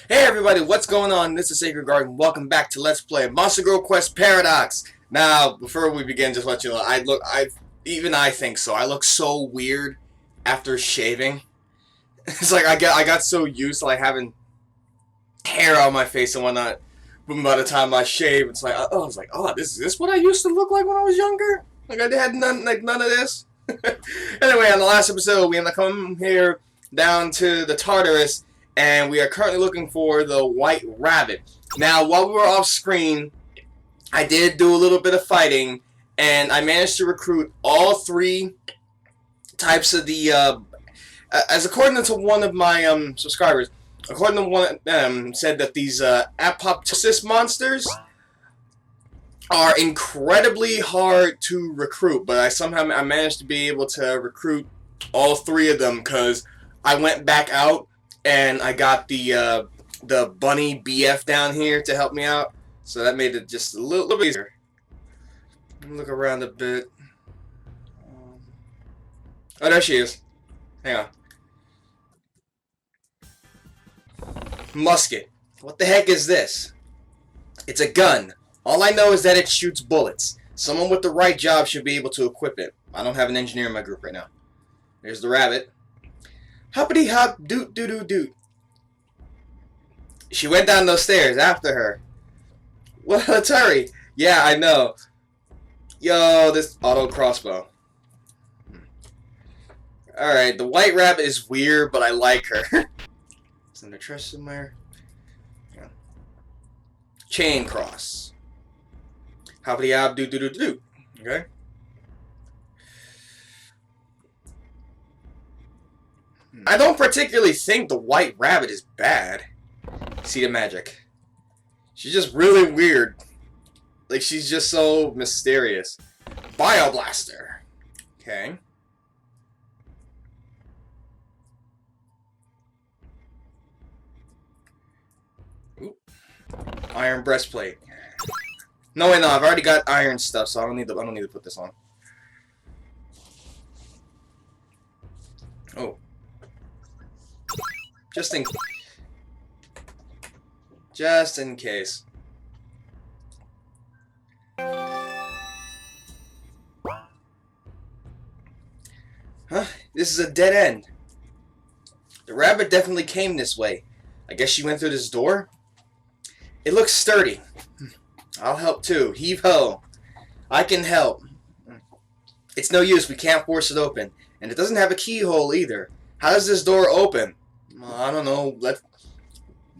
Hey everybody, what's going on? This is SacredGuard and welcome back to Let's Play Monster Girl Quest Paradox. Now, before we begin, just let you know, even I think so. I look so weird after shaving. It's like I got so used to like having hair on my face and whatnot. But by the time I shave, it's like, oh, I was like, oh, is this what I used to look like when I was younger? Like I had none of this. Anyway, on the last episode, we ended up coming here down to the Tartarus. And we are currently looking for the white rabbit. Now, while we were off screen, I did do a little bit of fighting, and I managed to recruit all three types of the, as according to one of my subscribers, according to one of them, said that these apoptosis monsters are incredibly hard to recruit, but I managed to be able to recruit all three of them because I went back out and I got the bunny BF down here to help me out, so that made it just a little bit easier. Look around a bit. Oh, there she is. Hang on. Musket. What the heck is this? It's a gun. All I know is that it shoots bullets. Someone with the right job should be able to equip it. I don't have an engineer in my group right now. There's the rabbit. Hoppity hop, doot doot doot doot. She went down those stairs after her. Well, let's hurry. Yeah, I know. Yo, this auto crossbow. Alright, the white rabbit is weird, but I like her. Is there trash somewhere? Yeah. Chain cross. Hoppity hop, doot doot doot doot. Okay. I don't particularly think the white rabbit is bad. See the magic. She's just really weird. Like, she's just so mysterious. Bioblaster. Okay. Oop. Iron breastplate. No, wait, no, I've already got iron stuff, so I don't need to put this on. Oh. Just in case. Huh? This is a dead end. The rabbit definitely came this way. I guess she went through this door? It looks sturdy. I'll help too. Heave ho. I can help. It's no use. We can't force it open. And it doesn't have a keyhole either. How does this door open? I don't know.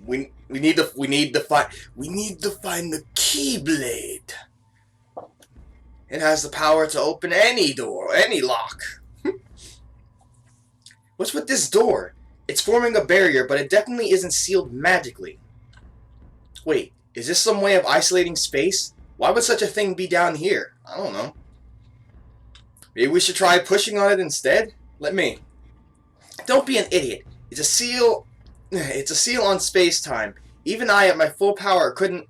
We need to find the keyblade. It has the power to open any door, any lock. What's with this door? It's forming a barrier, but it definitely isn't sealed magically. Wait, is this some way of isolating space? Why would such a thing be down here? I don't know. Maybe we should try pushing on it instead? Let me. Don't be an idiot. It's a seal on space-time. Even I, at my full power, couldn't...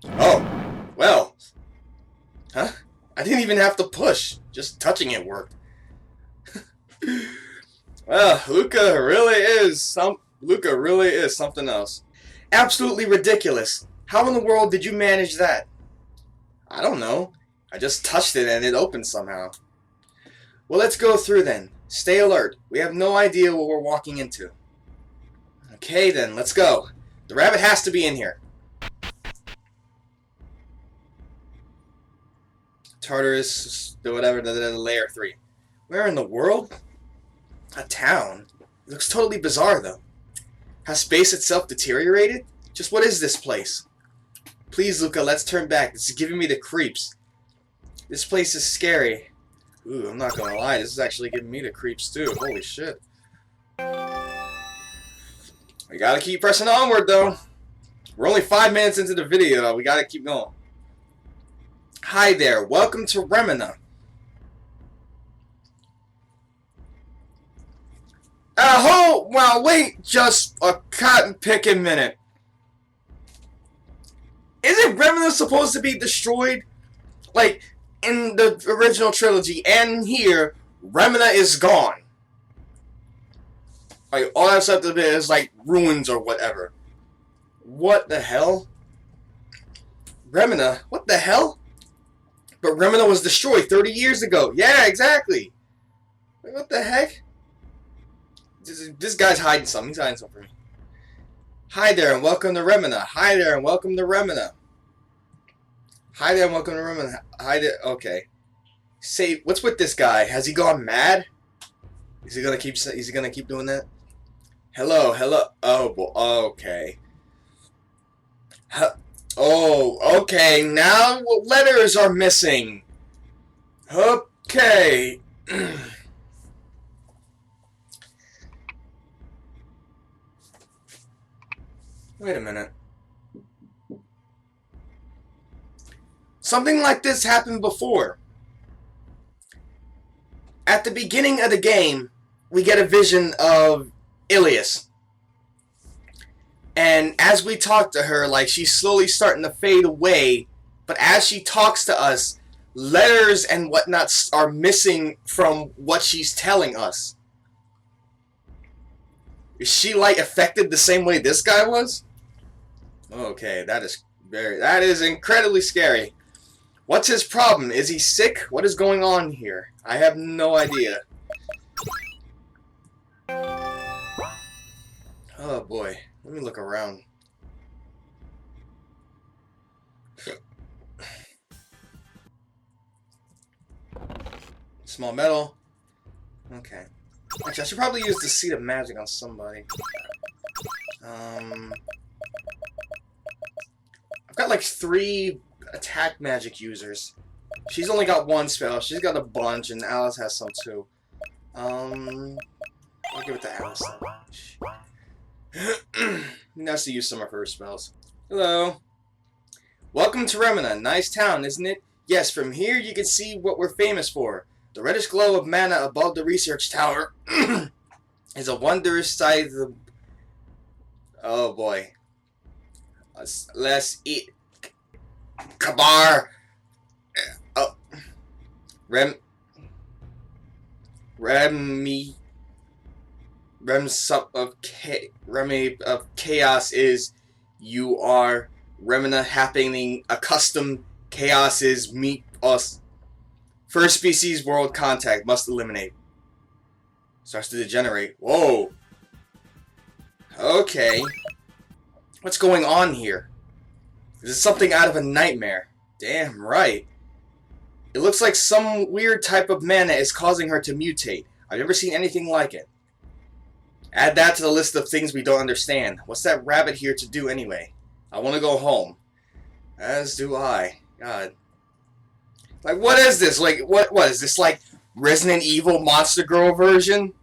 Oh. Well. Huh? I didn't even have to push. Just touching it worked. Well, Luca really is something else. Absolutely ridiculous. How in the world did you manage that? I don't know. I just touched it and it opened somehow. Well, let's go through then. Stay alert. We have no idea what we're walking into. Okay then, let's go. The rabbit has to be in here. Tartarus, whatever, the layer 3. Where in the world? A town? It looks totally bizarre though. Has space itself deteriorated? Just what is this place? Please, Luca, let's turn back. This is giving me the creeps. This place is scary. Ooh, I'm not gonna lie, this is actually giving me the creeps too. Holy shit. We gotta keep pressing onward though. We're only 5 minutes into the video, we gotta keep going. Hi there, welcome to Remina. Well, wait just a cotton-picking minute. Isn't Remina supposed to be destroyed? Like, in the original trilogy and here, Remina is gone. Like, all that's left of it is, like, ruins or whatever. What the hell? Remina? What the hell? But Remina was destroyed 30 years ago. Yeah, exactly. Like, what the heck? This guy's hiding something. He's hiding something from me. Hi there and welcome to Remina. Hi there and welcome to Remina. Hi there and welcome to Remina. Hi there. Okay. Say, what's with this guy? Has he gone mad? Is he gonna keep doing that? Hello, hello. Oh, well, okay. Oh, okay. Now letters are missing. Okay. Wait a minute. Something like this happened before. At the beginning of the game, we get a vision of Ilias. And as we talk to her, like, she's slowly starting to fade away. But as she talks to us, letters and whatnot are missing from what she's telling us. Is she, like, affected the same way this guy was? Okay, that is incredibly scary. What's his problem? Is he sick? What is going on here? I have no idea. Oh boy, let me look around. Small metal. Okay. Actually, I should probably use the Seed of Magic on somebody. I've got like 3 attack magic users. She's only got 1 spell. She's got a bunch, and Alice has some too. I'll give it to Alice. Nice to use some of her spells. Hello. Welcome to Remina. Nice town, isn't it? Yes, from here you can see what we're famous for. The reddish glow of mana above the research tower is a wondrous sight. Oh boy. Let's eat. Kabar. Oh. Remy of chaos is you are Remina happening accustomed chaos is meet us. First species world contact must eliminate. Starts to degenerate. Whoa. Okay. What's going on here? This is something out of a nightmare. Damn right. It looks like some weird type of mana is causing her to mutate. I've never seen anything like it. Add that to the list of things we don't understand. What's that rabbit here to do anyway? I want to go home. As do I. God. Like, what is this? Like, what is this, like, Resident Evil Monster Girl version?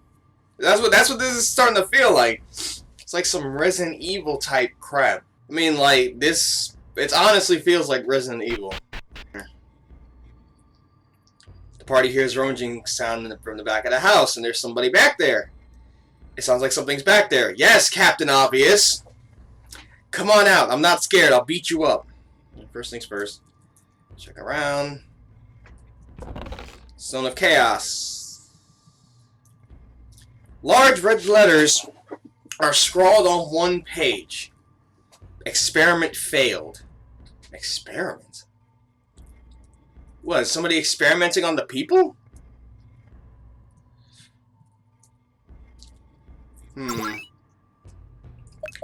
That's what this is starting to feel like. It's like some Resident Evil type crap. I mean, like, this, it honestly feels like Resident Evil. The party hears rummaging sound from the back of the house, and there's somebody back there. It sounds like something's back there. Yes, Captain Obvious. Come on out. I'm not scared. I'll beat you up. First things first. Check around. Zone of Chaos. Large red letters are scrawled on one page. Experiment failed. Experiment? What, is somebody experimenting on the people? I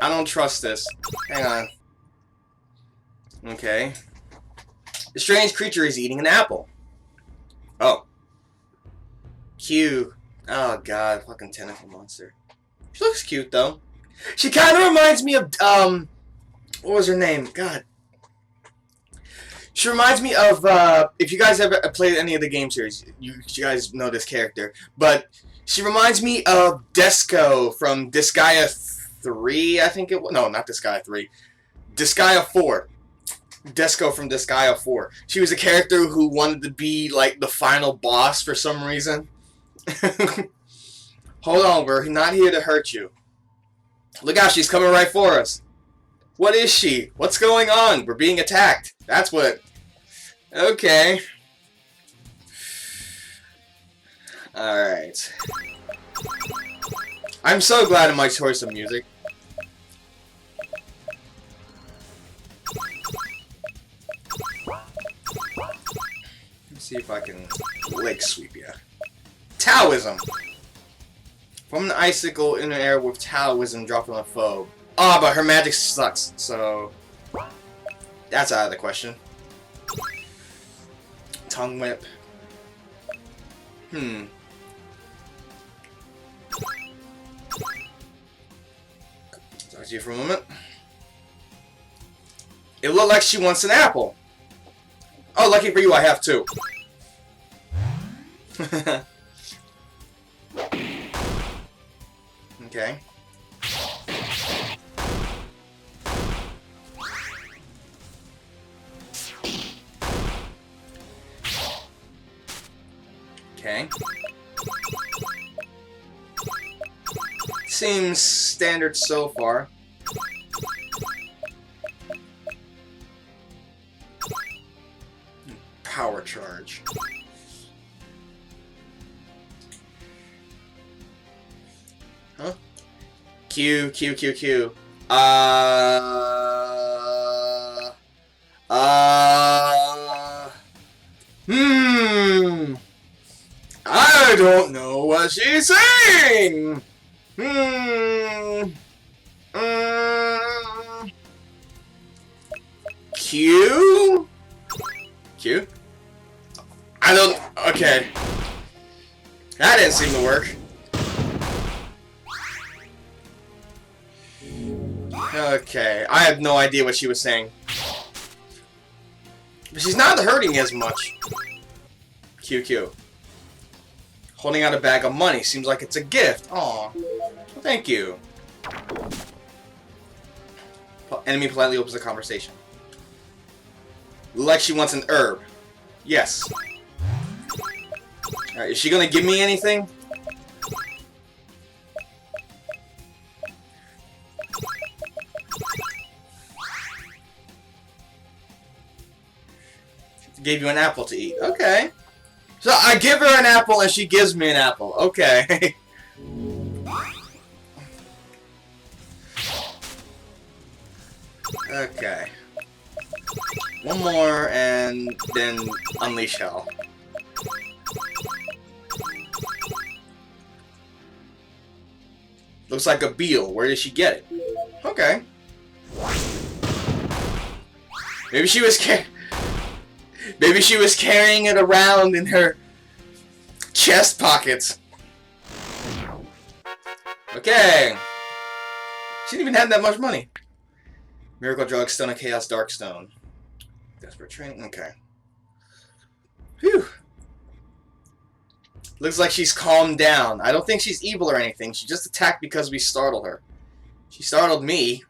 don't trust this. Hang on. Okay. The strange creature is eating an apple. Oh. Cute. Oh god, fucking tentacle monster. She looks cute though. She kind of reminds me of, what was her name? God. She reminds me of, if you guys ever played any of the game series, you guys know this character. But she reminds me of Desco from Disgaea 3, I think it was. No, not Disgaea 3. Disgaea 4. Desco from Disgaea 4. She was a character who wanted to be, like, the final boss for some reason. Hold on, we're not here to hurt you. Look out, she's coming right for us. What is she? What's going on? We're being attacked. That's what... Okay. Alright. I'm so glad in my choice of music. Let's see if I can leg sweep you. Taoism. From an icicle in the air with Taoism dropped on a foe. Ah, but her magic sucks, so that's out of the question. Tongue whip. Talk to you for a moment. It looked like she wants an apple. Oh, lucky for you, I have two. Okay. Okay. Seems standard so far. Power charge. Huh? Q. I don't know what she's saying. Q? I don't... Okay. That didn't seem to work. Okay, I have no idea what she was saying. But she's not hurting as much. QQ. Holding out a bag of money. Seems like it's a gift. Aw. Well, thank you. Enemy politely opens the conversation. Like she wants an herb. Yes. Alright, is she gonna give me anything? She gave you an apple to eat. Okay. So I give her an apple and she gives me an apple. Okay. Okay. One more and then unleash hell. Looks like a beetle. Where did she get it? Okay. Maybe she was carrying it around in her chest pockets. Okay. She didn't even have that much money. Miracle Drug Stone and Chaos Dark Stone. Desperate Training. Okay. Whew. Looks like she's calmed down. I don't think she's evil or anything. She just attacked because we startled her. She startled me.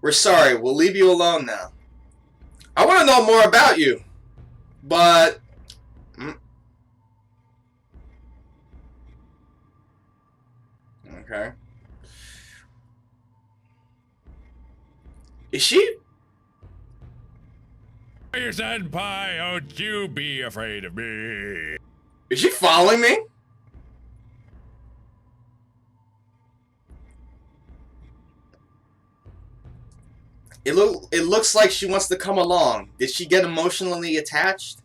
We're sorry. We'll leave you alone now. I want to know more about you. But... Okay. Is she? Senpai, don't you be afraid of me. Is she following me? It looks like she wants to come along. Did she get emotionally attached?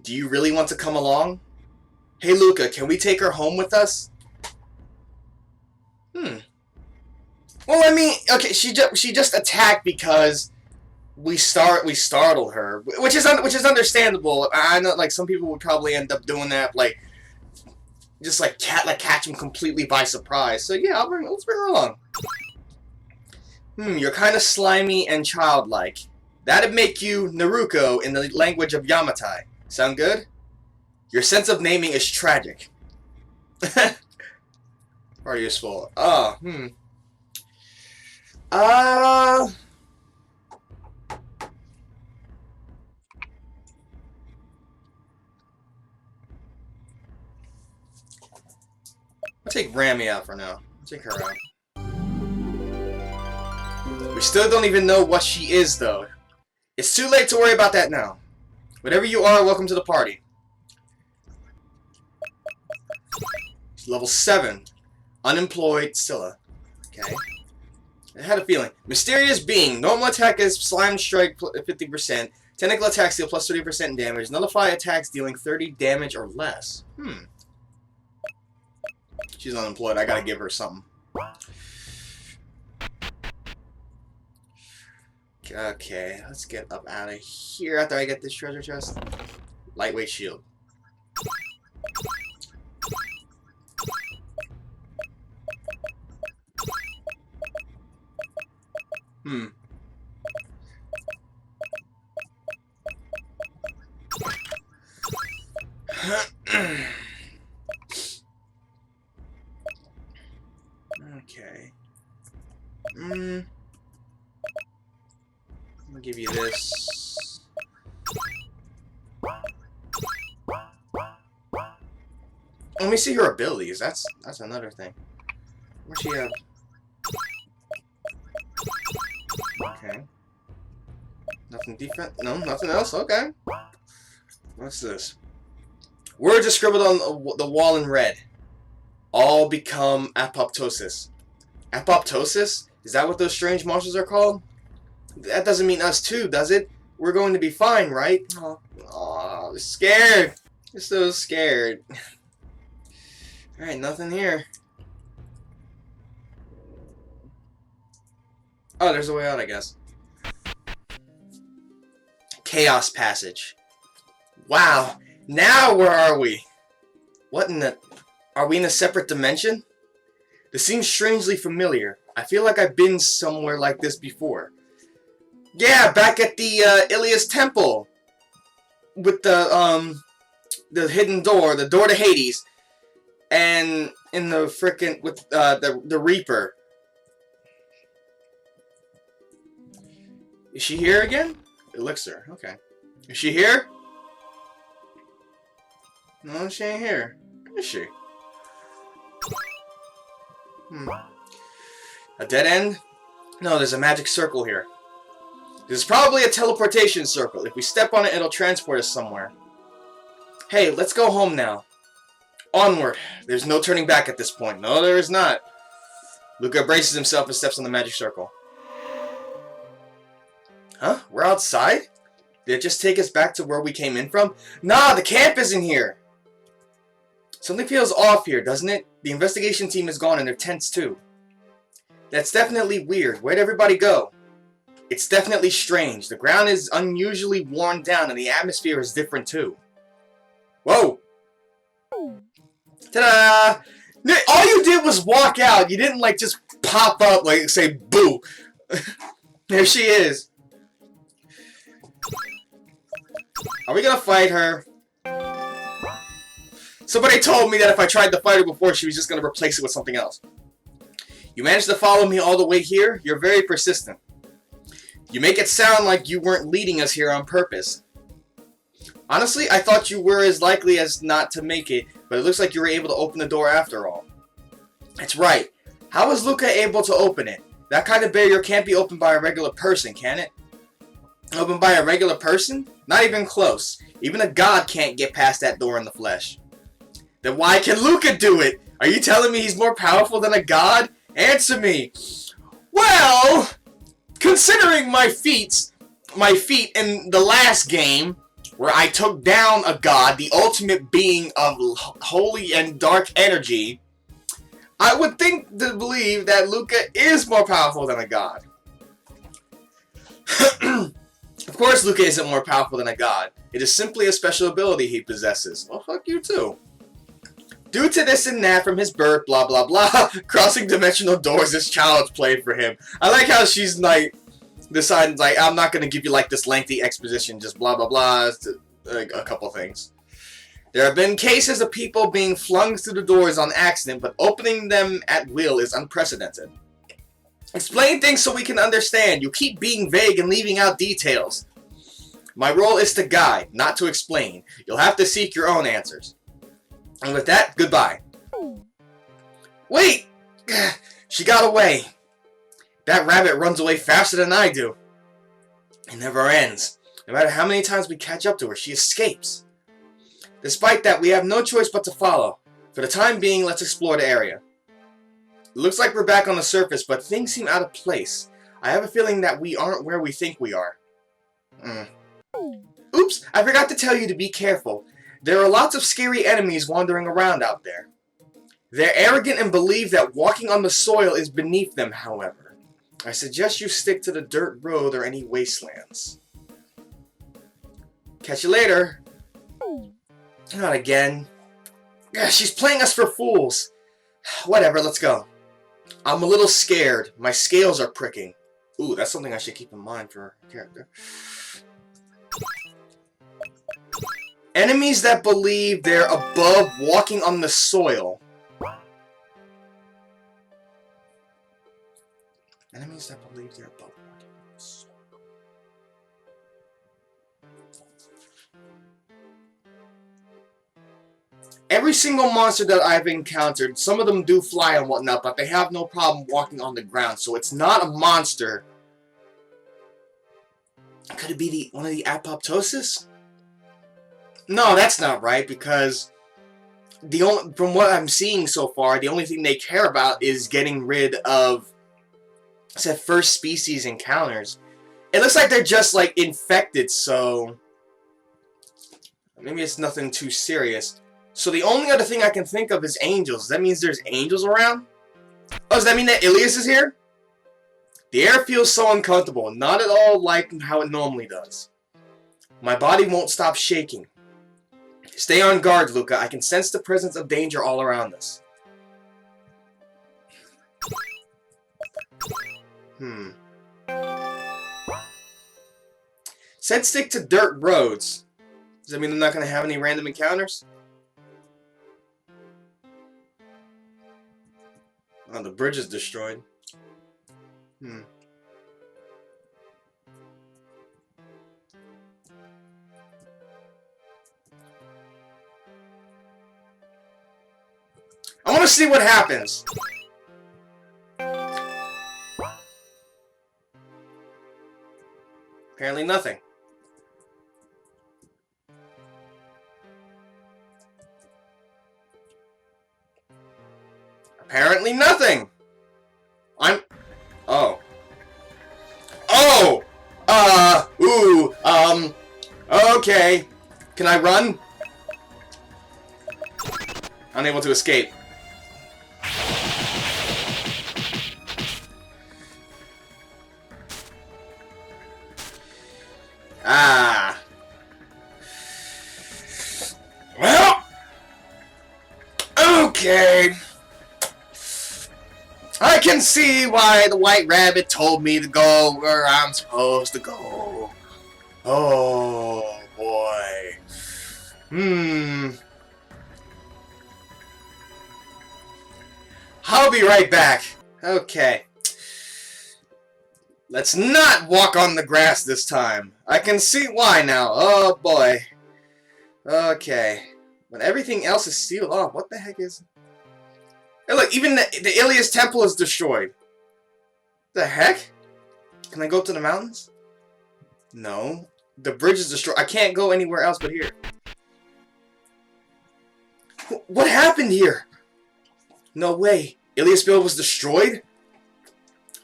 Do you really want to come along? Hey Luca, can we take her home with us? Well, I mean, okay, she just attacked because we startled her, which is understandable. I know, like, some people would probably end up doing that, like, just like catch them completely by surprise. So yeah, let's bring her along. You're kind of slimy and childlike. That'd make you Naruko in the language of Yamatai. Sound good? Your sense of naming is tragic. Or useful. Oh, I'll take Rami out for now. I'll take her out. We still don't even know what she is, though. It's too late to worry about that now. Whatever you are, welcome to the party. Level 7. Unemployed Scylla. Okay. I had a feeling. Mysterious Being. Normal attack is Slime Strike 50%. Tentacle attacks deal plus 30% damage. Nullify attacks dealing 30 damage or less. She's unemployed. I gotta give her something. Okay, let's get up out of here after I get this treasure chest. Lightweight shield. Okay. I'm gonna give you this. Let me see her abilities. That's another thing. What's she have? Okay. Nothing defense? No, nothing else? Okay. What's this? Words are scribbled on the wall in red. All become apoptosis. Apoptosis? Is that what those strange monsters are called? That doesn't mean us too, does it? We're going to be fine, right? Oh, I'm scared. I'm so scared. Alright, nothing here. Oh, there's a way out, I guess. Chaos Passage. Wow. Now where are we? What in the... Are we in a separate dimension? This seems strangely familiar. I feel like I've been somewhere like this before. Yeah, back at the Ilias Temple. With the hidden door, the door to Hades. And in the frickin' with the Reaper. Is she here again? Elixir, okay. Is she here? No, she ain't here. Is she? A dead end? No, there's a magic circle here. This is probably a teleportation circle. If we step on it, it'll transport us somewhere. Hey, let's go home now. Onward. There's no turning back at this point. No, there is not. Luca braces himself and steps on the magic circle. Huh? We're outside? Did it just take us back to where we came in from? Nah, the camp isn't here! Something feels off here, doesn't it? The investigation team is gone and their tents too. That's definitely weird. Where'd everybody go? It's definitely strange. The ground is unusually worn down and the atmosphere is different too. Whoa! Ta-da! All you did was walk out. You didn't like just pop up like say boo. There she is. Are we gonna fight her? Somebody told me that if I tried to fight her before, she was just gonna replace it with something else. You managed to follow me all the way here? You're very persistent. You make it sound like you weren't leading us here on purpose. Honestly, I thought you were as likely as not to make it, but it looks like you were able to open the door after all. That's right. How was Luca able to open it? That kind of barrier can't be opened by a regular person, can it? Opened by a regular person? Not even close. Even a god can't get past that door in the flesh. Then why can Luca do it? Are you telling me he's more powerful than a god? Answer me. Well, considering my feat in the last game, where I took down a god, the ultimate being of holy and dark energy, I would believe that Luca is more powerful than a god. Of course Luca isn't more powerful than a god. It is simply a special ability he possesses. Well, fuck you too. Due to this and that from his birth, blah blah blah, crossing dimensional doors is child's play for him. I like how she's like, deciding like, I'm not gonna give you like this lengthy exposition, just blah blah blah, like a couple things. There have been cases of people being flung through the doors on accident, but opening them at will is unprecedented. Explain things so we can understand. You keep being vague and leaving out details. My role is to guide, not to explain. You'll have to seek your own answers. And with that, goodbye. Wait! She got away. That rabbit runs away faster than I do. It never ends. No matter how many times we catch up to her, she escapes. Despite that, we have no choice but to follow. For the time being, let's explore the area. It looks like we're back on the surface, but things seem out of place. I have a feeling that we aren't where we think we are. Oops, I forgot to tell you to be careful. There are lots of scary enemies wandering around out there. They're arrogant and believe that walking on the soil is beneath them, however. I suggest you stick to the dirt road or any wastelands. Catch you later. Not again. She's playing us for fools. Whatever, let's go. I'm a little scared. My scales are pricking. Ooh, that's something I should keep in mind for a character. Enemies that believe they're above walking on the soil. Enemies that believe they're above walking on the soil. Every single monster that I've encountered, some of them do fly and whatnot, but they have no problem walking on the ground, so it's not a monster. Could it be one of the apoptosis? No, that's not right, because from what I'm seeing so far, the only thing they care about is getting rid of first species encounters. It looks like they're just like infected, so maybe it's nothing too serious. So the only other thing I can think of is angels. That means there's angels around? Oh, does that mean that Ilias is here? The air feels so uncomfortable, not at all like how it normally does. My body won't stop shaking. Stay on guard, Luca. I can sense the presence of danger all around us. Said stick to dirt roads. Does that mean I'm not going to have any random encounters? Oh, the bridge is destroyed. I want to see what happens. Apparently nothing. Apparently nothing. Oh. Okay. Can I run? Unable to escape. Well. Okay. I can see why the White Rabbit told me to go where I'm supposed to go. Oh, boy. I'll be right back. Okay. Let's not walk on the grass this time. I can see why now. Oh, boy. Okay. When everything else is sealed off, what the heck is... Hey, look, even the Ilias Temple is destroyed. The heck? Can I go up to the mountains? No. The bridge is destroyed. I can't go anywhere else but here. What happened here? No way. Iliasville was destroyed?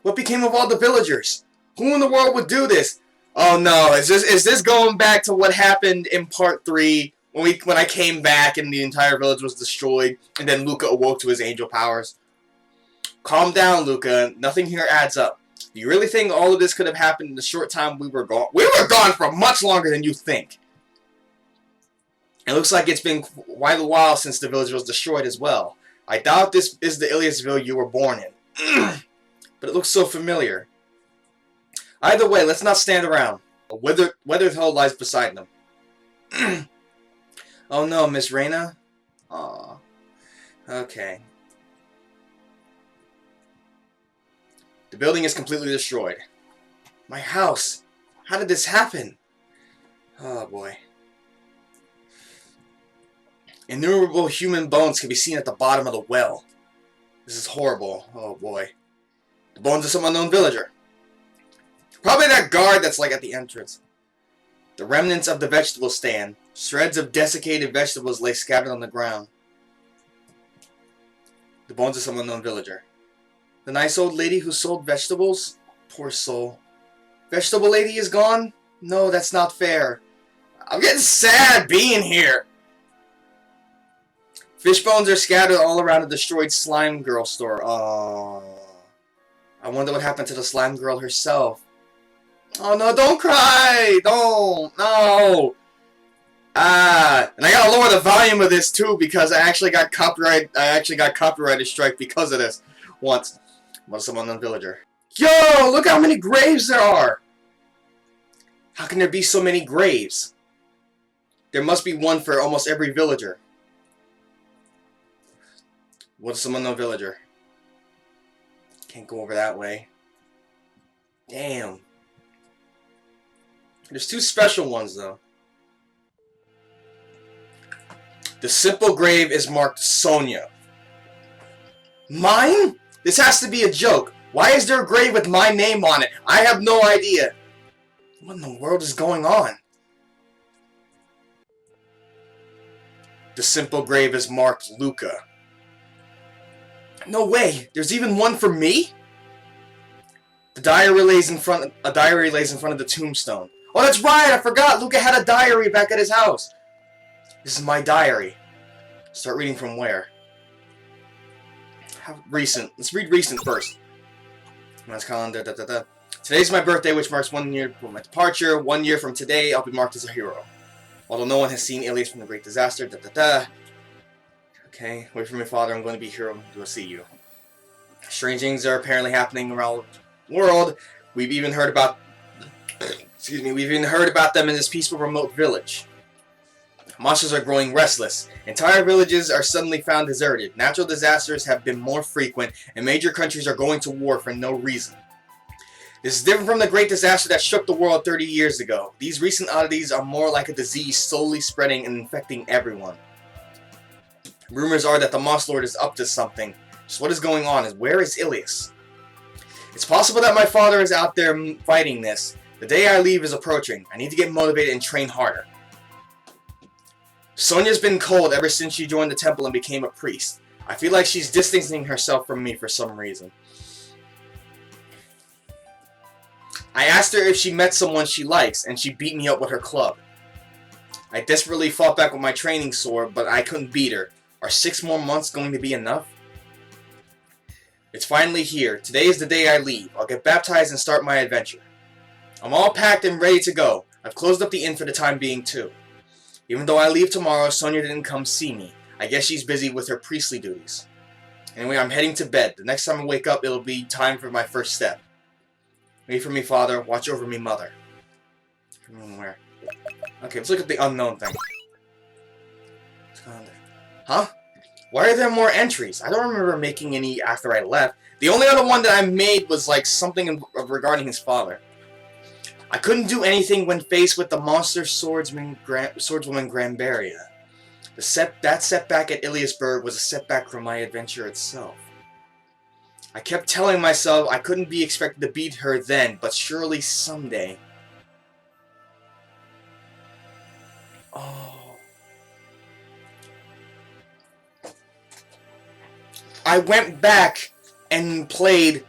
What became of all the villagers? Who in the world would do this? Oh no, is this going back to what happened in part 3 when I came back and the entire village was destroyed and then Luca awoke to his angel powers? Calm down, Luca. Nothing here adds up. Do you really think all of this could have happened in the short time we were gone? We were gone for much longer than you think. It looks like it's been quite a while since the village was destroyed as well. I doubt this is the Iliasville you were born in. But it looks so familiar. Either way, let's not stand around. A weathered hull lies beside them. Oh no, Miss Reyna? Aw. Okay. The building is completely destroyed. My house! How did this happen? Oh boy. Innumerable human bones can be seen at the bottom of the well. This is horrible. Oh boy. The bones of some unknown villager. Probably that guard that's like at the entrance. The remnants of the vegetable stand. Shreds of desiccated vegetables lay scattered on the ground. The bones of some unknown villager. The nice old lady who sold vegetables? Poor soul. Vegetable lady is gone? No, that's not fair. I'm getting sad being here. Fish bones are scattered all around a destroyed slime girl store. Oh, I wonder what happened to the slime girl herself. Oh no, don't cry! Don't! No! And I gotta lower the volume of this too because I actually got copyrighted strike because of this once. Was some unknown villager. Yo! Look how many graves there are! How can there be so many graves? There must be one for almost every villager. What's some unknown villager? Can't go over that way. Damn. There's two special ones though. The simple grave is marked Sonia. Mine? This has to be a joke. Why is there a grave with my name on it? I have no idea. What in the world is going on? The simple grave is marked Luca. No way! There's even one for me? A diary lays in front of the tombstone. Oh, that's right! I forgot! Luca had a diary back at his house. This is my diary. Start reading from where? Recent. Let's read recent first. That's calendar. Today's my birthday, which marks 1 year from my departure. 1 year from today, I'll be marked as a hero. Although no one has seen Ilias from the Great Disaster. Okay, wait for my father. I'm going to be here to see you. Strange things are apparently happening around the world. We've even heard about. Excuse me. We've even heard about them in this peaceful, remote village. Monsters are growing restless. Entire villages are suddenly found deserted. Natural disasters have been more frequent, and major countries are going to war for no reason. This is different from the great disaster that shook the world 30 years ago. These recent oddities are more like a disease slowly spreading and infecting everyone. Rumors are that the Monster Lord is up to something. Just what is going on? Where is Ilias? It's possible that my father is out there fighting this. The day I leave is approaching. I need to get motivated and train harder. Sonia's been cold ever since she joined the temple and became a priest. I feel like she's distancing herself from me for some reason. I asked her if she met someone she likes, and she beat me up with her club. I desperately fought back with my training sword, but I couldn't beat her. Are 6 more months going to be enough? It's finally here. Today is the day I leave. I'll get baptized and start my adventure. I'm all packed and ready to go. I've closed up the inn for the time being too. Even though I leave tomorrow, Sonia didn't come see me. I guess she's busy with her priestly duties. Anyway, I'm heading to bed. The next time I wake up, it'll be time for my first step. Wait for me, father. Watch over me, mother. Where? Okay, let's look at the unknown thing. Huh? Why are there more entries? I don't remember making any after I left. The only other one that I made was like something regarding his father. I couldn't do anything when faced with the monster swordswoman Granbaria. That setback at Iliasburg was a setback from my adventure itself. I kept telling myself I couldn't be expected to beat her then, but surely someday. Oh. I went back and played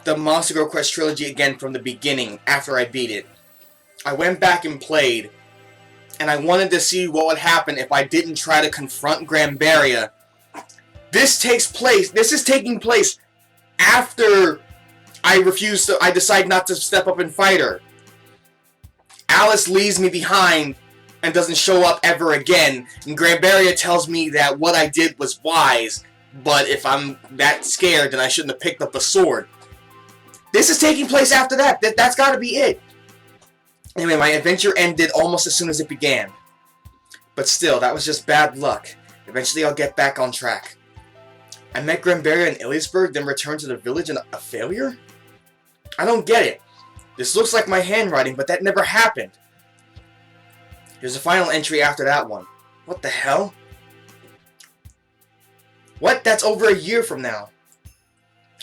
the Monster Girl Quest trilogy again from the beginning after I beat it. I went back and played, and I wanted to see what would happen if I didn't try to confront Granbaria. This is taking place after I decide not to step up and fight her. Alice leaves me behind and doesn't show up ever again, and Granbaria tells me that what I did was wise, but if I'm that scared, then I shouldn't have picked up a sword. This is taking place after that. That's gotta be it. Anyway, my adventure ended almost as soon as it began. But still, that was just bad luck. Eventually I'll get back on track. I met Granbaria in Iliasburg, then returned to the village and a failure? I don't get it. This looks like my handwriting, but that never happened. There's a final entry after that one. What the hell? What? That's over a year from now.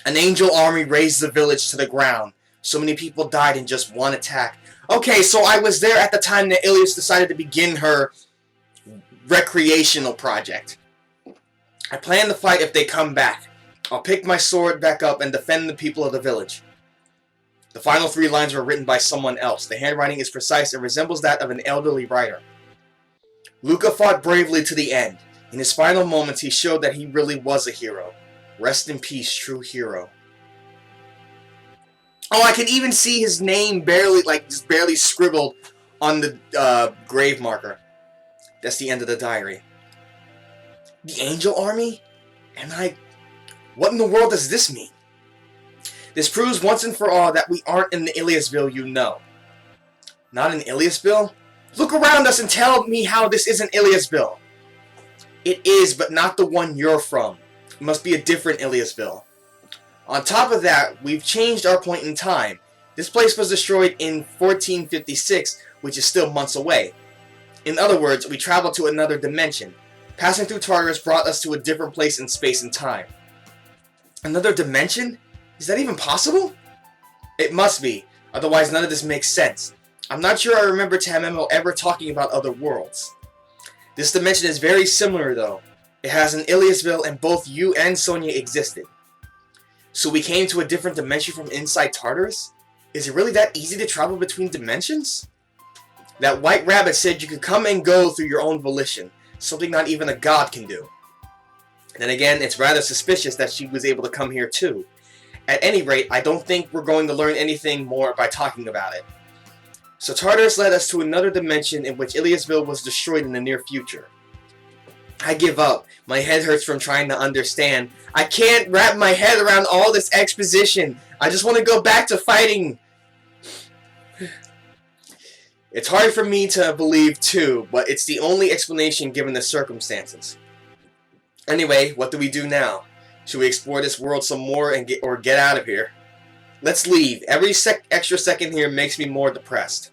An angel army razed the village to the ground. So many people died in just one attack. Okay, so I was there at the time that Ilias decided to begin her recreational project. I plan to fight if they come back. I'll pick my sword back up and defend the people of the village. The final 3 lines were written by someone else. The handwriting is precise and resembles that of an elderly writer. Luca fought bravely to the end. In his final moments, he showed that he really was a hero. Rest in peace, true hero. Oh, I can even see his name just barely scribbled on the grave marker. That's the end of the diary. The Angel Army? And what in the world does this mean? This proves once and for all that we aren't in the Iliasville you know. Not in Iliasville? Look around us and tell me how this isn't Iliasville. It is, but not the one you're from. It must be a different Iliasville. On top of that, we've changed our point in time. This place was destroyed in 1456, which is still months away. In other words, we traveled to another dimension. Passing through Tartarus brought us to a different place in space and time. Another dimension? Is that even possible? It must be, otherwise none of this makes sense. I'm not sure I remember Tamemo ever talking about other worlds. This dimension is very similar though. It has an Iliasville and both you and Sonia existed. So we came to a different dimension from inside Tartarus? Is it really that easy to travel between dimensions? That white rabbit said you could come and go through your own volition, something not even a god can do. Then again, it's rather suspicious that she was able to come here too. At any rate, I don't think we're going to learn anything more by talking about it. So Tartarus led us to another dimension in which Iliasville was destroyed in the near future. I give up. My head hurts from trying to understand. I can't wrap my head around all this exposition. I just want to go back to fighting. It's hard for me to believe too, but it's the only explanation given the circumstances. Anyway, what do we do now? Should we explore this world some more and get out of here? Let's leave. Every extra second here makes me more depressed.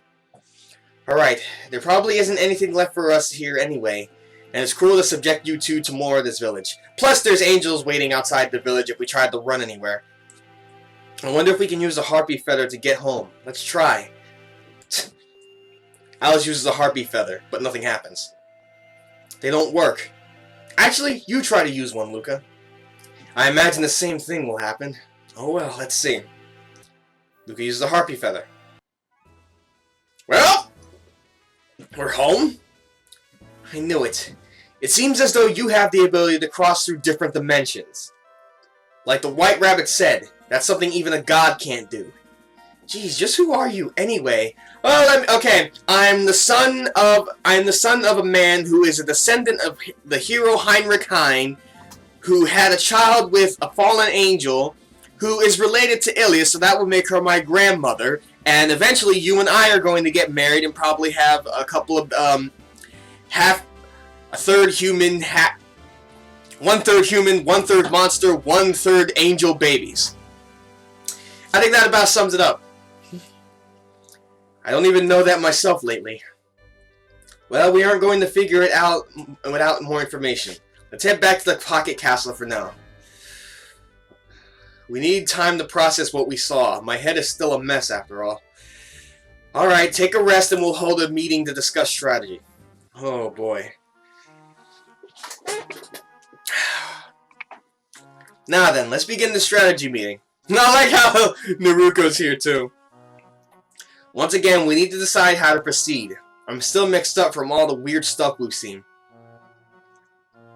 Alright, there probably isn't anything left for us here anyway, and it's cruel to subject you two to more of this village. Plus, there's angels waiting outside the village if we tried to run anywhere. I wonder if we can use a harpy feather to get home. Let's try. Alice uses a harpy feather, but nothing happens. They don't work. Actually, you try to use one, Luca. I imagine the same thing will happen. Oh well, let's see. Luca uses a harpy feather. Well, we're home. I knew it. It seems as though you have the ability to cross through different dimensions. Like the White Rabbit said, that's something even a god can't do. Jeez, just who are you anyway? Oh, okay. I'm the son of a man who is a descendant of the hero Heinrich Heine, who had a child with a fallen angel, who is related to Ilias, so that would make her my grandmother. And eventually, you and I are going to get married and probably have a couple of one-third human, one-third monster, one-third angel babies. I think that about sums it up. I don't even know that myself lately. Well, we aren't going to figure it out without more information. Let's head back to the Pocket Castle for now. We need time to process what we saw. My head is still a mess after all. Alright, take a rest and we'll hold a meeting to discuss strategy. Oh boy. Now then, let's begin the strategy meeting. I like how Naruko's here too. Once again, we need to decide how to proceed. I'm still mixed up from all the weird stuff we've seen.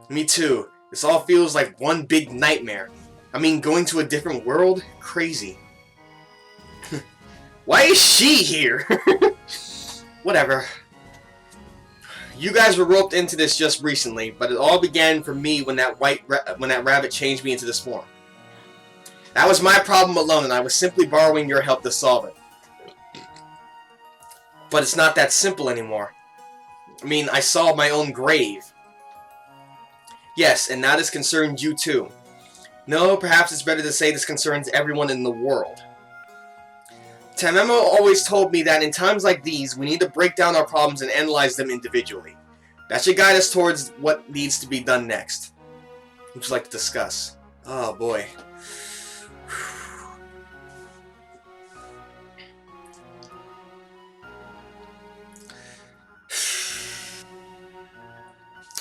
Me too. This all feels like one big nightmare. I mean, going to a different world? Crazy. Why is she here? Whatever. You guys were roped into this just recently, but it all began for me when that rabbit changed me into this form. That was my problem alone, and I was simply borrowing your help to solve it. But it's not that simple anymore. I mean, I saw my own grave. Yes, and now this concerns you too. No, perhaps it's better to say this concerns everyone in the world. Tamemo always told me that in times like these, we need to break down our problems and analyze them individually. That should guide us towards what needs to be done next. Would you like to discuss? Oh boy.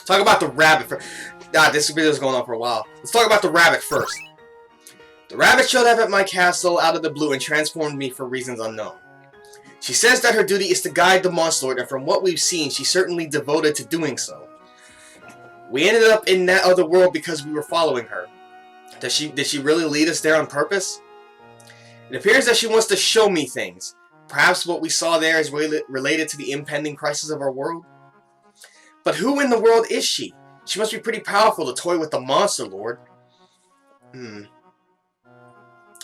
Talk about the rabbit. This video's going on for a while. Let's talk about the rabbit first. The rabbit showed up at my castle out of the blue and transformed me for reasons unknown. She says that her duty is to guide the Monster Lord, and from what we've seen, she's certainly devoted to doing so. We ended up in that other world because we were following her. Did she really lead us there on purpose? It appears that she wants to show me things. Perhaps what we saw there is related to the impending crisis of our world? But who in the world is she? She must be pretty powerful to toy with the Monster Lord.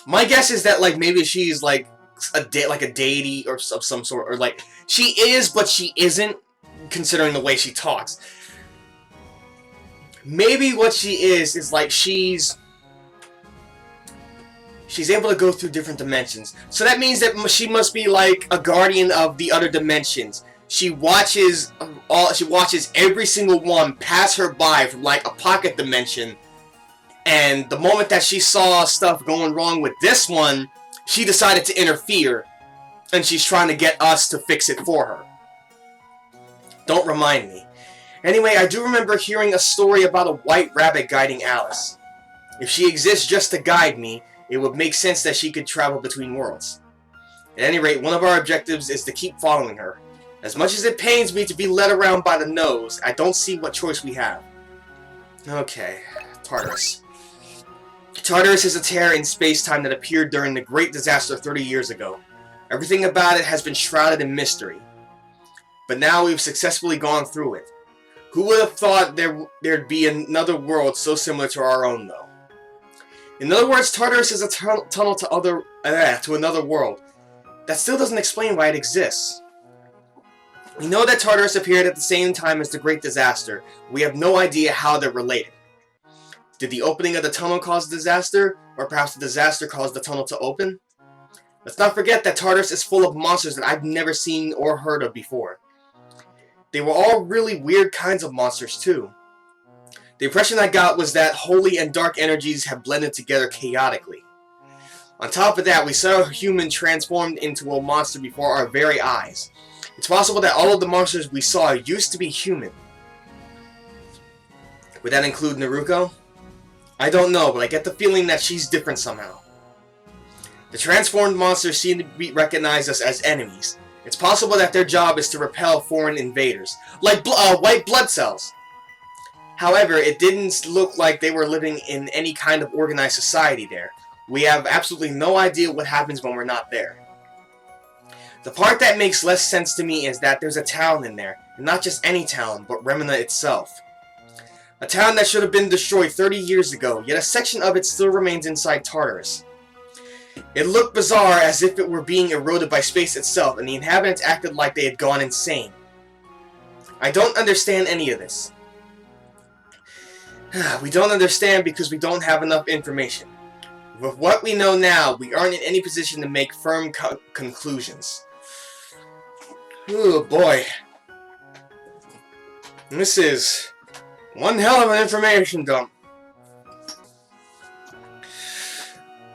My guess is that like maybe she's like a deity or of some sort, or like she is but she isn't, considering the way she talks. Maybe what she is like she's able to go through different dimensions. So that means that she must be like a guardian of the other dimensions. She watches every single one pass her by from like a pocket dimension. And the moment that she saw stuff going wrong with this one, she decided to interfere. And she's trying to get us to fix it for her. Don't remind me. Anyway, I do remember hearing a story about a white rabbit guiding Alice. If she exists just to guide me, it would make sense that she could travel between worlds. At any rate, one of our objectives is to keep following her. As much as it pains me to be led around by the nose, I don't see what choice we have. Okay, Tartarus. Tartarus is a terror in space-time that appeared during the Great Disaster 30 years ago. Everything about it has been shrouded in mystery. But now we've successfully gone through it. Who would have thought there'd be another world so similar to our own, though? In other words, Tartarus is a tunnel to another world. That still doesn't explain why it exists. We know that Tartarus appeared at the same time as the Great Disaster. We have no idea how they're related. Did the opening of the tunnel cause the disaster? Or perhaps the disaster caused the tunnel to open? Let's not forget that Tartarus is full of monsters that I've never seen or heard of before. They were all really weird kinds of monsters too. The impression I got was that holy and dark energies have blended together chaotically. On top of that, we saw a human transformed into a monster before our very eyes. It's possible that all of the monsters we saw used to be human. Would that include Naruko? I don't know, but I get the feeling that she's different somehow. The transformed monsters seem to recognize us as enemies. It's possible that their job is to repel foreign invaders, like white blood cells. However, it didn't look like they were living in any kind of organized society there. We have absolutely no idea what happens when we're not there. The part that makes less sense to me is that there's a town in there, and not just any town, but Remina itself. A town that should have been destroyed 30 years ago, yet a section of it still remains inside Tartarus. It looked bizarre, as if it were being eroded by space itself, and the inhabitants acted like they had gone insane. I don't understand any of this. We don't understand because we don't have enough information. With what we know now, we aren't in any position to make firm conclusions. Oh boy. This is one hell of an information dump.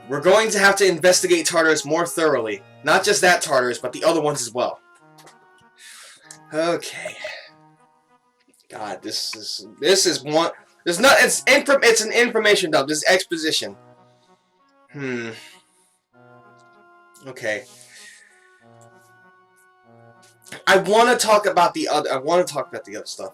We're going to have to investigate Tartarus more thoroughly. Not just that Tartarus, but the other ones as well. Okay. God, this is one. It's an information dump. This is exposition. Okay. I want to talk about the other stuff.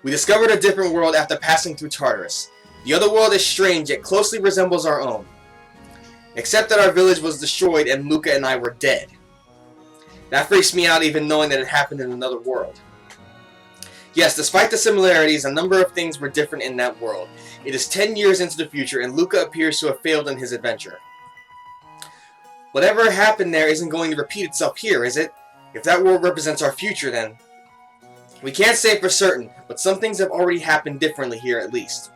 We discovered a different world after passing through Tartarus. The other world is strange, yet closely resembles our own. Except that our village was destroyed and Luca and I were dead. That freaks me out even knowing that it happened in another world. Yes, despite the similarities, a number of things were different in that world. It is 10 years into the future and Luca appears to have failed in his adventure. Whatever happened there isn't going to repeat itself here, is it? If that world represents our future, then... We can't say for certain, but some things have already happened differently here at least.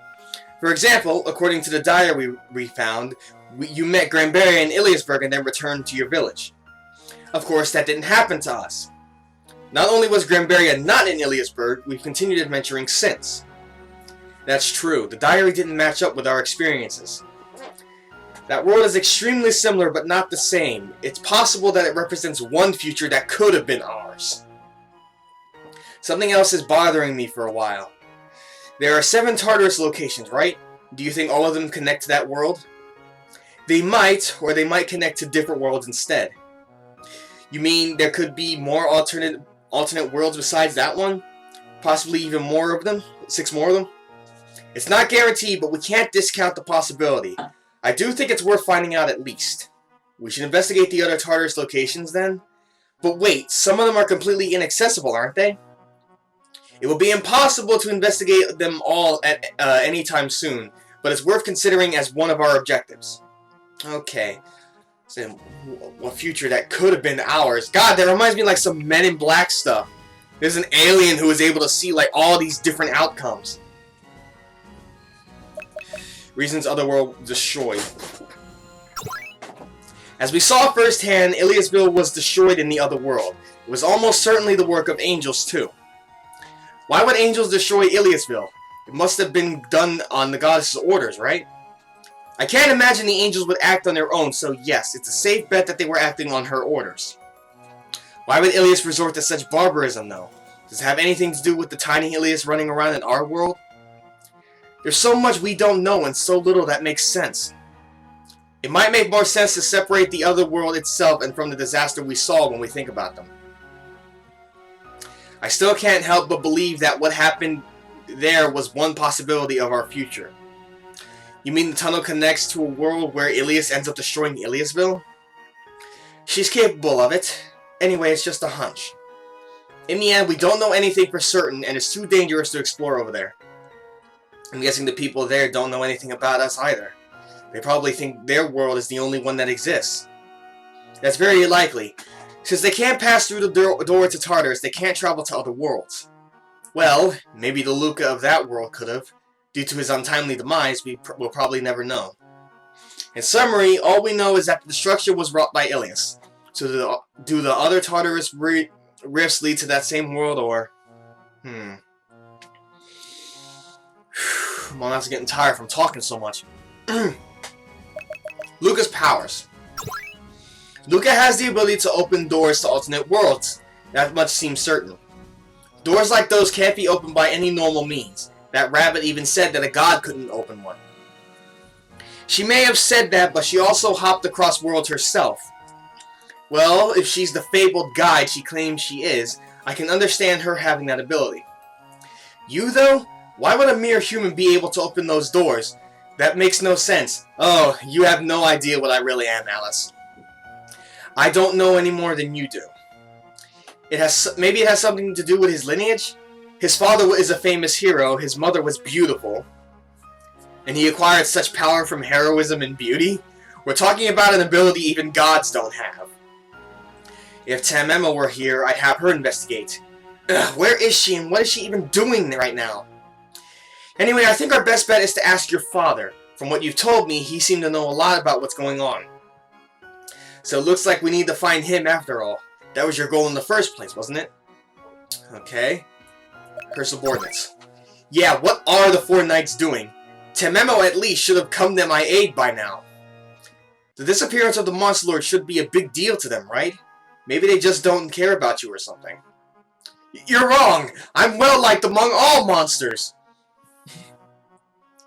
For example, according to the diary we found, you met Granberry in Iliasburg and then returned to your village. Of course, that didn't happen to us. Not only was Granberry not in Iliasburg, we've continued adventuring since. That's true, the diary didn't match up with our experiences. That world is extremely similar but not the same. It's possible that it represents one future that could have been ours. Something else is bothering me for a while. There are 7 Tartarus locations, right? Do you think all of them connect to that world? They might, or they might connect to different worlds instead. You mean there could be more alternate worlds besides that one? Possibly even more of them? 6 more of them? It's not guaranteed, but we can't discount the possibility. I do think it's worth finding out at least. We should investigate the other Tartarus locations then? But wait, some of them are completely inaccessible, aren't they? It will be impossible to investigate them all at any time soon, but it's worth considering as one of our objectives. Okay. So, a future that could have been ours. God, that reminds me of like some Men in Black stuff. There's an alien who was able to see like all these different outcomes. Reasons Otherworld destroyed. As we saw firsthand, Iliasville was destroyed in the other world. It was almost certainly the work of angels too. Why would angels destroy Iliasville? It must have been done on the goddess's orders, right? I can't imagine the angels would act on their own, so yes, it's a safe bet that they were acting on her orders. Why would Ilias resort to such barbarism, though? Does it have anything to do with the tiny Ilias running around in our world? There's so much we don't know and so little that makes sense. It might make more sense to separate the other world itself and from the disaster we saw when we think about them. I still can't help but believe that what happened there was one possibility of our future. You mean the tunnel connects to a world where Ilias ends up destroying Iliasville? She's capable of it. Anyway, it's just a hunch. In the end, we don't know anything for certain, and it's too dangerous to explore over there. I'm guessing the people there don't know anything about us either. They probably think their world is the only one that exists. That's very likely. Since they can't pass through the door to Tartarus, they can't travel to other worlds. Well, maybe the Luca of that world could have. Due to his untimely demise, we'll probably never know. In summary, all we know is that the destruction was wrought by Ilias. So do the other Tartarus rifts lead to that same world, or... I'm honestly getting tired from talking so much. Luca's powers. Luca has the ability to open doors to alternate worlds. That much seems certain. Doors like those can't be opened by any normal means. That rabbit even said that a god couldn't open one. She may have said that, but she also hopped across worlds herself. Well, if she's the fabled guide she claims she is, I can understand her having that ability. You, though? Why would a mere human be able to open those doors? That makes no sense. Oh, you have no idea what I really am, Alice. I don't know any more than you do. Maybe it has something to do with his lineage? His father is a famous hero, his mother was beautiful, and he acquired such power from heroism and beauty? We're talking about an ability even gods don't have. If Tamema were here, I'd have her investigate. Ugh, where is she and what is she even doing right now? Anyway, I think our best bet is to ask your father. From what you've told me, he seemed to know a lot about what's going on. So it looks like we need to find him after all. That was your goal in the first place, wasn't it? Okay. Her subordinates. Yeah, what are the 4 knights doing? Tamemo at least should have come to my aid by now. The disappearance of the Monster Lord should be a big deal to them, right? Maybe they just don't care about you or something. You're wrong! I'm well liked among all monsters!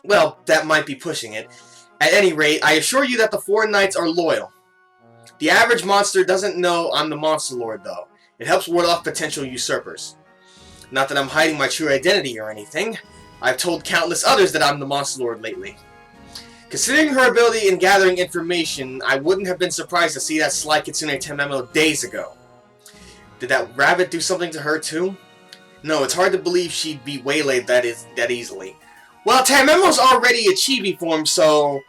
Well, that might be pushing it. At any rate, I assure you that the 4 knights are loyal. The average monster doesn't know I'm the Monster Lord, though. It helps ward off potential usurpers. Not that I'm hiding my true identity or anything. I've told countless others that I'm the Monster Lord lately. Considering her ability in gathering information, I wouldn't have been surprised to see that sly Kitsune Tamemo days ago. Did that rabbit do something to her too? No, it's hard to believe she'd be waylaid that easily. Well, Tamemo's already a chibi form, so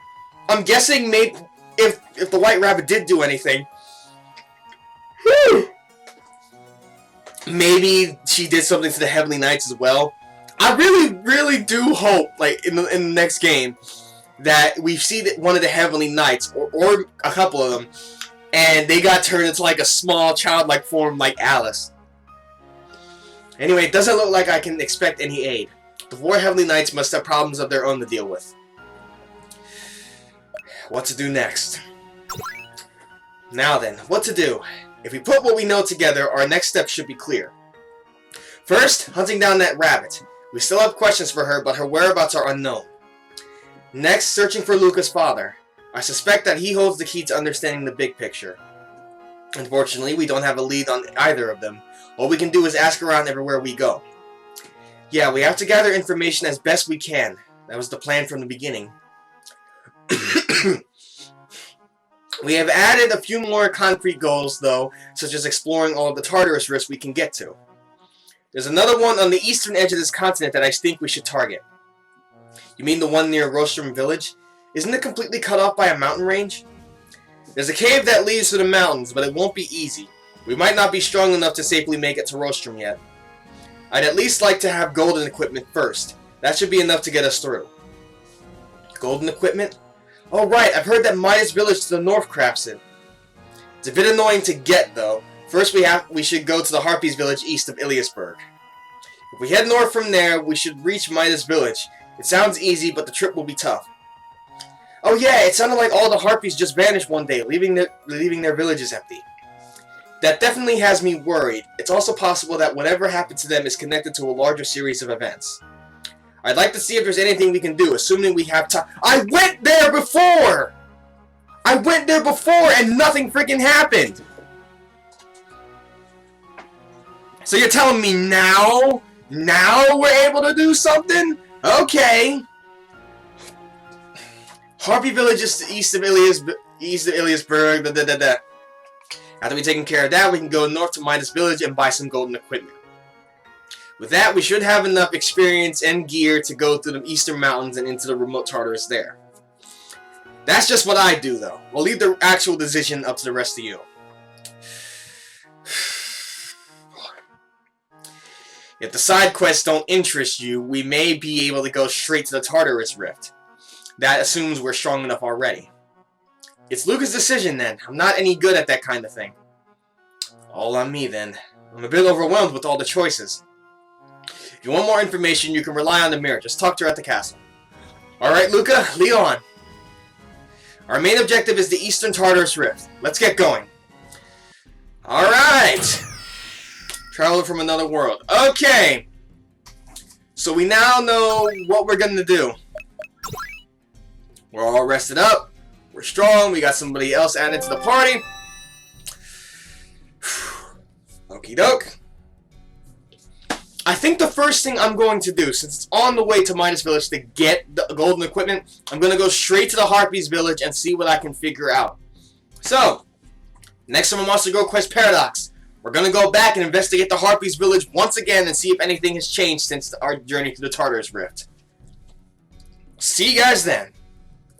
I'm guessing maybe if the white rabbit did do anything, maybe she did something to the Heavenly Knights as well. I really do hope, like in the next game, that we see one of the Heavenly Knights or a couple of them, and they got turned into like a small childlike form like Alice. Anyway, it doesn't look like I can expect any aid. The 4 Heavenly Knights must have problems of their own to deal with. What to do next? Now then, what to do? If we put what we know together, our next step should be clear. First, hunting down that rabbit. We still have questions for her, but her whereabouts are unknown. Next, searching for Luca's father. I suspect that he holds the key to understanding the big picture. Unfortunately, we don't have a lead on either of them. All we can do is ask around everywhere we go. Yeah, we have to gather information as best we can. That was the plan from the beginning. We have added a few more concrete goals, though, such as exploring all of the Tartarus rifts we can get to. There's another one on the eastern edge of this continent that I think we should target. You mean the one near Rostrum Village? Isn't it completely cut off by a mountain range? There's a cave that leads to the mountains, but it won't be easy. We might not be strong enough to safely make it to Rostrum yet. I'd at least like to have golden equipment first. That should be enough to get us through. Golden equipment? Oh right, I've heard that Midas Village to the north crafts it. It's a bit annoying to get, though. First we should go to the Harpies Village east of Iliasburg. If we head north from there, we should reach Midas Village. It sounds easy, but the trip will be tough. Oh yeah, it sounded like all the Harpies just vanished one day, leaving their villages empty. That definitely has me worried. It's also possible that whatever happened to them is connected to a larger series of events. I'd like to see if there's anything we can do, assuming we have time. I went there before! I went there before and nothing freaking happened! So you're telling me now? Now we're able to do something? Okay. Harpy Village is east of Iliasburg. After we've taken care of that, we can go north to Midas Village and buy some golden equipment. With that, we should have enough experience and gear to go through the eastern mountains and into the remote Tartarus there. That's just what I do, though. We'll leave the actual decision up to the rest of you. If the side quests don't interest you, we may be able to go straight to the Tartarus Rift. That assumes we're strong enough already. It's Luca's decision, then. I'm not any good at that kind of thing. All on me, then. I'm a bit overwhelmed with all the choices. If you want more information, you can rely on the mirror. Just talk to her at the castle. Alright, Luca, lead on. Our main objective is the Eastern Tartarus Rift. Let's get going. Alright! Traveler from another world. Okay! So we now know what we're going to do. We're all rested up. We're strong. We got somebody else added to the party. Okie doke. I think the first thing I'm going to do, since it's on the way to Midas Village to get the golden equipment, I'm going to go straight to the Harpies Village and see what I can figure out. So, next time on Monster Girl Quest Paradox, we're going to go back and investigate the Harpies Village once again and see if anything has changed since our journey to the Tartarus Rift. See you guys then.